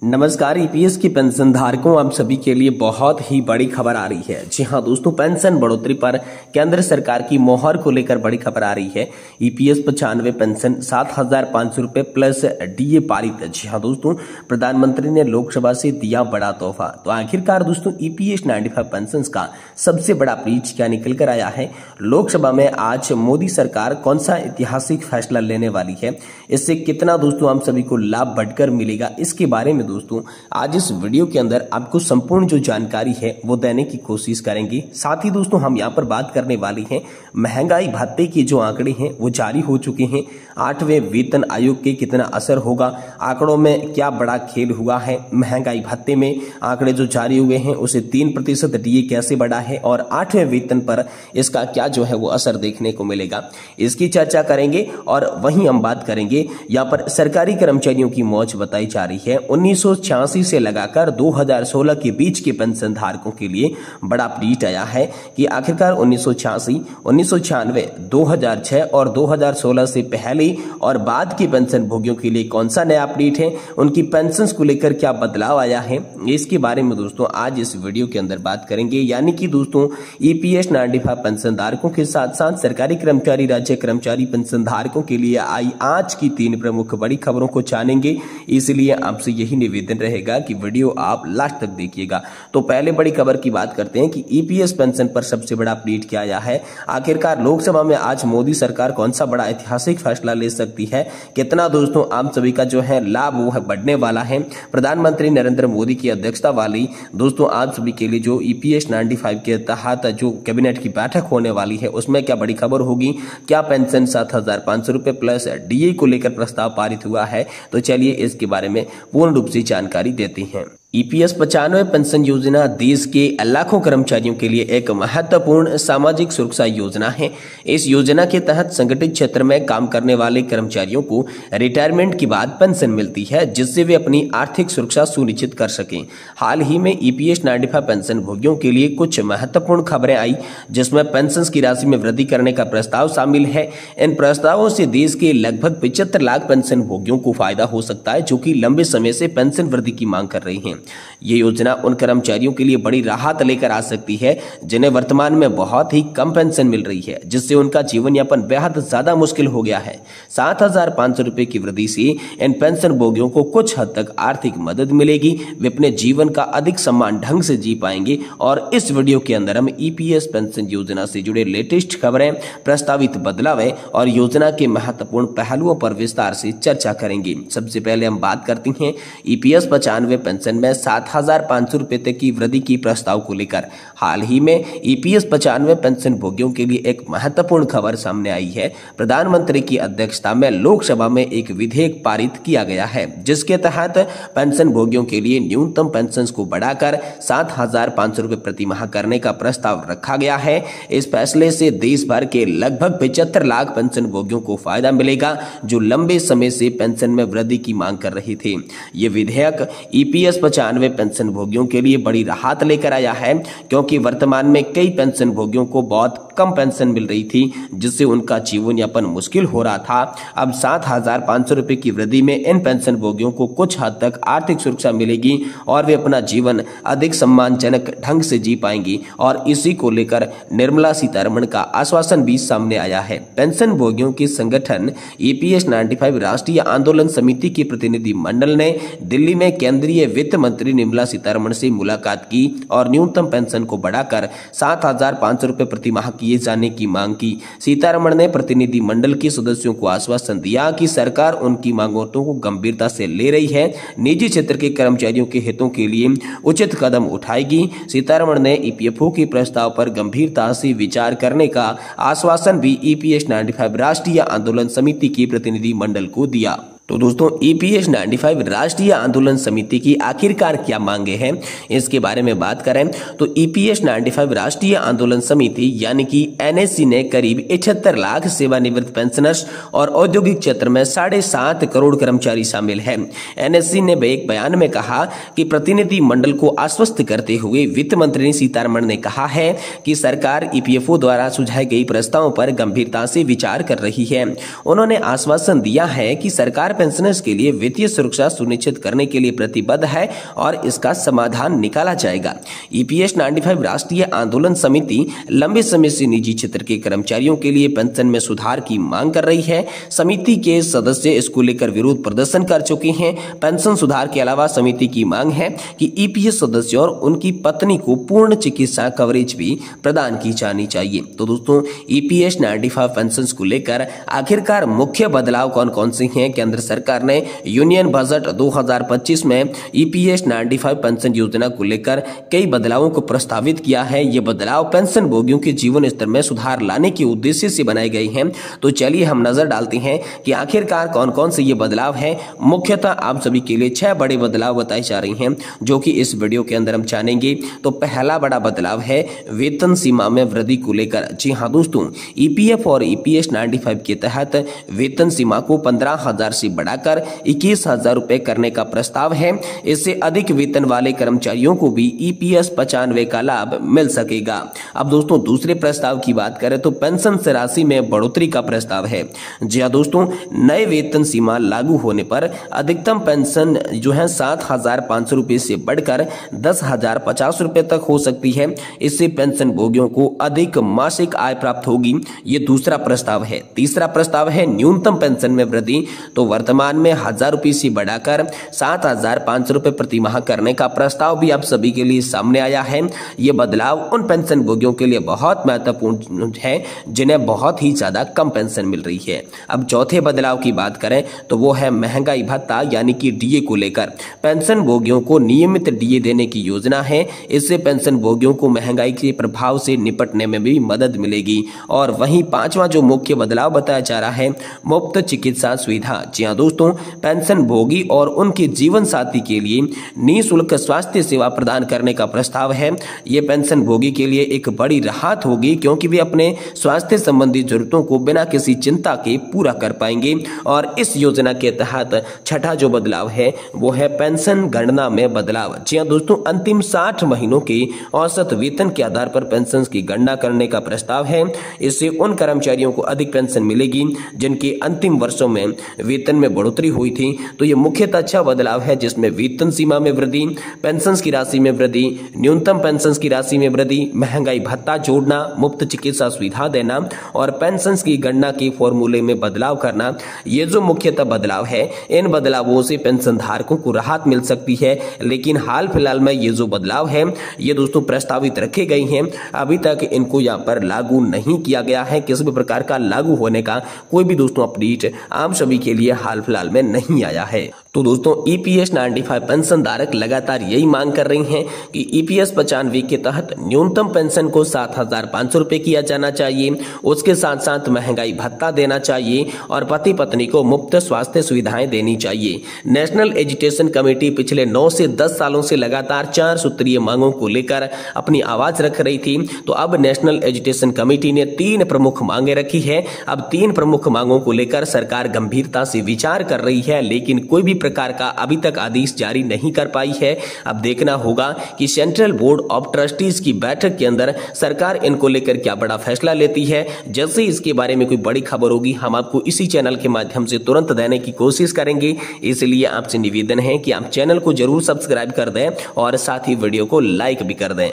नमस्कार। ईपीएस की पेंशन धारकों आप सभी के लिए बहुत ही बड़ी खबर आ रही है। जी हां दोस्तों, पेंशन बढ़ोतरी पर केंद्र सरकार की मोहर को लेकर बड़ी खबर आ रही है। ईपीएस 95 पेंशन 7,500 रुपए प्लस डीए पारित। जी हां दोस्तों, प्रधानमंत्री ने लोकसभा से दिया बड़ा तोहफा। तो आखिरकार दोस्तों ईपीएस 95 पेंशन का सबसे बड़ा ब्रीच क्या निकल कर आया है? लोकसभा में आज मोदी सरकार कौन सा ऐतिहासिक फैसला लेने वाली है? इससे कितना दोस्तों हम सभी को लाभ बढ़कर मिलेगा, इसके बारे में दोस्तों आज इस वीडियो के अंदर आपको संपूर्ण जो जानकारी है वो देने की कोशिश करेंगे। साथ ही दोस्तों हम यहाँ पर बात करने वाली हैं महंगाई भत्ते के जो आंकड़े हैं वो जारी हो चुके हैं। 8वें वेतन आयोग के कितना असर होगा, आंकड़ों में क्या बड़ा खेल हुआ है, महंगाई भत्ते में आंकड़े जो जारी हुए हैं उसे 3% डीए कैसे बढ़ा है और 8वें वेतन पर इसका क्या जो है वो असर देखने को मिलेगा, इसकी चर्चा करेंगे। और वहीं हम बात करेंगे यहाँ पर सरकारी कर्मचारियों की मौज बताई जा रही है। 1986 से लगाकर 2016 के बीच के पेंशन धारकों के लिए बड़ा अपडेट आया है कि आखिरकार 1986, 1996, 2006 और 2016 से पहले और बाद के पेंशन भोगियों के लिए कौन सा नया अपडेट है, उनकी पेंशन को लेकर क्या बदलाव आया है, इसके बारे में दोस्तों आज इस वीडियो के अंदर बात करेंगे। यानी कि दोस्तों ईपीएस 95 पेंशन धारकों के साथ साथ सरकारी कर्मचारी, राज्य कर्मचारी पेंशन धारकों के लिए आई आज की 3 प्रमुख बड़ी खबरों को जानेंगे। इसलिए आपसे यही निवेदन रहेगा कि वीडियो आप लास्ट तक देखिएगा। तो पहले बड़ी खबर की बात करते हैं कि ईपीएस पेंशन पर सबसे बड़ा अपडेट क्या आया है। आखिरकार लोकसभा में आज मोदी सरकार कौन सा बड़ा ऐतिहासिक फैसला ले सकती है, कितना दोस्तों आप सभी का जो है लाभ वो है बढ़ने वाला है। प्रधानमंत्री नरेंद्र मोदी की अध्यक्षता वाली दोस्तों आप सभी के लिए जो ईपीएस 95 के तहत जो कैबिनेट की बैठक होने वाली है उसमें क्या बड़ी खबर होगी, क्या पेंशन 7,500 रुपए प्लस डीए को लेकर प्रस्ताव पारित हुआ है, तो चलिए इसके बारे में पूर्ण रूप से जानकारी देते हैं। ईपीएस 95 पेंशन योजना देश के लाखों कर्मचारियों के लिए एक महत्वपूर्ण सामाजिक सुरक्षा योजना है। इस योजना के तहत संगठित क्षेत्र में काम करने वाले कर्मचारियों को रिटायरमेंट के बाद पेंशन मिलती है, जिससे वे अपनी आर्थिक सुरक्षा सुनिश्चित कर सकें। हाल ही में ईपीएस 95 पेंशन भोगियों के लिए कुछ महत्वपूर्ण खबरें आई, जिसमें पेंशन की राशि में वृद्धि करने का प्रस्ताव शामिल है। इन प्रस्तावों से देश के लगभग 75 लाख पेंशन भोगियों को फायदा हो सकता है, जो कि लंबे समय से पेंशन वृद्धि की मांग कर रही हैं। ये योजना उन कर्मचारियों के लिए बड़ी राहत लेकर आ सकती है जिन्हें वर्तमान में बहुत ही कम पेंशन मिल रही है, जिससे उनका जीवन यापन बेहद ज्यादा मुश्किल हो गया है। 7,500 रुपए की वृद्धि से इन पेंशन भोगियों को कुछ हद तक आर्थिक मदद मिलेगी, वे अपने जीवन का अधिक सम्मान ढंग से जी पाएंगे। और इस वीडियो के अंदर हम ईपीएस पेंशन योजना से जुड़े लेटेस्ट खबरें, प्रस्तावित बदलाव और योजना के महत्वपूर्ण पहलुओं पर विस्तार से चर्चा करेंगे। सबसे पहले हम बात करते हैं ईपीएस 95 पेंशन में 7,500 रुपए तक की वृद्धि की प्रस्ताव को लेकर। हाल ही में ईपीएस 95 पेंशन भोगियों के लिए एक महत्वपूर्ण खबर सामने आई है। प्रधानमंत्री की अध्यक्षता में लोकसभा में एक विधेयक पारित किया गया है, जिसके तहत पेंशन भोगियों के लिए न्यूनतम पेंशन को बढ़ाकर 7,500 रुपए प्रति माह करने का प्रस्ताव रखा गया है। इस फैसले से देश भर के लगभग 75 लाख पेंशन भोगियों को फायदा मिलेगा, जो लंबे समय से पेंशन में वृद्धि की मांग कर रहे थे। ये विधेयक ईपीएस 95 पेंशन भोगियों के लिए बड़ी राहत लेकर आया है, क्योंकि वर्तमान में कई पेंशन भोगियों को बहुत कम पेंशन मिल रही थी, जिससे उनका जीवन यापन मुश्किल हो रहा था। अब 7,500 रुपए की वृद्धि में इन पेंशन भोगियों को कुछ हद तक आर्थिक सुरक्षा मिलेगी और वे अपना जीवन अधिक सम्मानजनक ढंग से जी पाएंगी। और इसी को लेकर निर्मला सीतारमण का आश्वासन भी सामने आया है। पेंशन भोगियों के संगठन ईपीएस 95 राष्ट्रीय आंदोलन समिति के प्रतिनिधि मंडल ने दिल्ली में केंद्रीय वित्त मंत्री निर्मला सीतारमण से मुलाकात की और न्यूनतम पेंशन को बढ़ाकर 7,500 रुपए प्रति माह किए जाने की मांग की। सीतारमण ने प्रतिनिधि मंडल के सदस्यों को आश्वासन दिया कि सरकार उनकी मांगों को गंभीरता से ले रही है, निजी क्षेत्र के कर्मचारियों के हितों के लिए उचित कदम उठाएगी। सीतारमण ने ईपीएफओ के प्रस्ताव पर गंभीरता से विचार करने का आश्वासन भी ईपीएस 95 राष्ट्रीय आंदोलन समिति के प्रतिनिधि मंडल को दिया। तो दोस्तों ईपीएस 95 राष्ट्रीय आंदोलन समिति की आखिरकार क्या मांगे हैं, इसके बारे में बात करें तो ईपीएस 95 राष्ट्रीय आंदोलन समिति यानी कि एनएससी ने करीब 71 लाख सेवानिवृत्त पेंशनर्स और औद्योगिक क्षेत्र में 7.5 करोड़ कर्मचारी शामिल हैं। एनएससी ने एक बयान में कहा कि प्रतिनिधि मंडल को आश्वस्त करते हुए वित्त मंत्री सीतारमण ने कहा है कि सरकार ईपीएफओ द्वारा सुझाए गए प्रस्तावों पर गंभीरता से विचार कर रही है। उन्होंने आश्वासन दिया है कि सरकार पेंशनर्स के लिए वित्तीय सुरक्षा सुनिश्चित करने के लिए प्रतिबद्ध है और इसका समाधान निकाला जाएगा। ईपीएस 95 राष्ट्रीय आंदोलन समिति लंबे समय से निजी क्षेत्र के कर्मचारियों के लिए पेंशन में सुधार की मांग कर रही है। समिति के सदस्य इसको लेकर विरोध प्रदर्शन कर चुके हैं। पेंशन सुधार के अलावा समिति की मांग है कि ईपीएस सदस्य और उनकी पत्नी को पूर्ण चिकित्सा कवरेज भी प्रदान की जानी चाहिए। तो दोस्तों, ईपीएस 95 पेंशन को लेकर आखिरकार मुख्य बदलाव कौन कौन से हैं? केंद्र सरकार ने यूनियन बजट 2025 में ईपीएस 95 पेंशन योजना को लेकर कई बदलावों को प्रस्तावित किया है। ये बदलाव पेंशन भोगियों के जीवन स्तर में सुधार लाने के उद्देश्य से बनाए गए हैं। तो चलिए हम नजर डालते हैं कि आखिरकार कौन कौन से ये बदलाव है। मुख्यतः आप सभी के लिए 6 बड़े बदलाव बताए जा रहे हैं जो कि इस वीडियो के अंदर हम जानेंगे। तो पहला बड़ा बदलाव है वेतन सीमा में वृद्धि को लेकर। जी हाँ दोस्तों, ईपीएफ और ईपीएस 95 के तहत वेतन सीमा को 15,000 से बढ़ाकर 21,000 रुपए करने का प्रस्ताव है। इससे अधिक वेतन वाले कर्मचारियों को भी ईपीएस 95 का लाभ मिल सकेगा। अब दोस्तों, दूसरे प्रस्ताव की बात करें तो पेंशन से राशि में बढ़ोतरी का प्रस्ताव है। जी हाँ दोस्तों, नए वेतन सीमा लागू होने पर अधिकतम पेंशन जो है 7,500 रुपए से बढ़कर 10,050 रुपए तक हो सकती है। इससे पेंशन भोगियों को अधिक मासिक आय प्राप्त होगी। ये दूसरा प्रस्ताव है। तीसरा प्रस्ताव है न्यूनतम पेंशन में वृद्धि। तो वर्तमान में 1,000 रुपए से बढ़ाकर 7,500 रुपए प्रति माह करने का प्रस्ताव भी आप सभी के लिए सामने आया है। ये बदलाव उन पेंशन भोगियों के लिए बहुत महत्वपूर्ण है जिन्हें बहुत ही ज्यादा कम पेंशन मिल रही है। अब चौथे बदलाव की बात करें तो वो है महंगाई भत्ता यानी कि डीए को लेकर। पेंशन भोगियों को नियमित डीए देने की योजना है। इससे पेंशन भोगियों को महंगाई के प्रभाव से निपटने में भी मदद मिलेगी। और वहीं पांचवा जो मुख्य बदलाव बताया जा रहा है, मुफ्त चिकित्सा सुविधा। जी हाँ दोस्तों, पेंशन भोगी और उनके जीवन साथी के लिए निःशुल्क स्वास्थ्य सेवा प्रदान करने का प्रस्ताव है। ये पेंशन भोगी के लिए एक बड़ी राहत होगी क्योंकि वे अपने स्वास्थ्य संबंधी जरूरतों को बिना किसी चिंता के पूरा कर पाएंगे। और इस योजना के तहत छठा जो बदलाव है वो है पेंशन गणना में बदलाव। जी हाँ दोस्तों, अंतिम 60 महीनों के औसत वेतन के आधार पर पेंशन की गणना करने का प्रस्ताव है। इससे उन कर्मचारियों को अधिक पेंशन मिलेगी जिनके अंतिम वर्षों में वेतन में बढ़ोतरी हुई थी। तो ये मुख्यतः अच्छा बदलाव है जिसमें वेतन सीमा में वृद्धि, पेंशन की राशि में वृद्धि, न्यूनतम पेंशन की राशि में वृद्धि, महंगाई भत्ता जोड़ना, मुफ्त चिकित्सा सुविधा देना और पेंशन की गणना के फॉर्मूले में बदलाव करना। ये जो मुख्यतः बदलाव है, इन बदलावों से पेंशन धारकों को राहत मिल सकती है। लेकिन हाल फिलहाल में ये जो बदलाव है ये दोस्तों प्रस्तावित रखे गए हैं। अभी तक इनको यहाँ पर लागू नहीं किया गया है। किसी भी प्रकार का लागू होने का कोई भी दोस्तों अपडेट आप सभी के लिए हाल फिलहाल में नहीं आया है। तो दोस्तों, ईपीएस 95 पेंशन धारक लगातार यही मांग कर रही हैं कि ईपीएस 95 के तहत न्यूनतम पेंशन को 7,500 रुपए किया जाना चाहिए। उसके साथ साथ महंगाई भत्ता देना चाहिए और पति पत्नी को मुफ्त स्वास्थ्य सुविधाएं देनी चाहिए। नेशनल एजुकेशन कमेटी पिछले 9 से 10 सालों से लगातार 4 सूत्रीय मांगों को लेकर अपनी आवाज रख रही थी। तो अब नेशनल एजुकेशन कमेटी ने 3 प्रमुख मांगे रखी है। अब 3 प्रमुख मांगों को लेकर सरकार गंभीरता से विचार कर रही है, लेकिन कोई भी प्रकार का अभी तक आदेश जारी नहीं कर पाई है। अब देखना होगा कि सेंट्रल बोर्ड ऑफ ट्रस्टीज की बैठक के अंदर सरकार इनको लेकर क्या बड़ा फैसला लेती है। जैसे इसके बारे में कोई बड़ी खबर होगी हम आपको इसी चैनल के माध्यम से तुरंत देने की कोशिश करेंगे। इसलिए आपसे निवेदन है कि आप चैनल को जरूर सब्सक्राइब कर दें और साथ ही वीडियो को लाइक भी कर दें।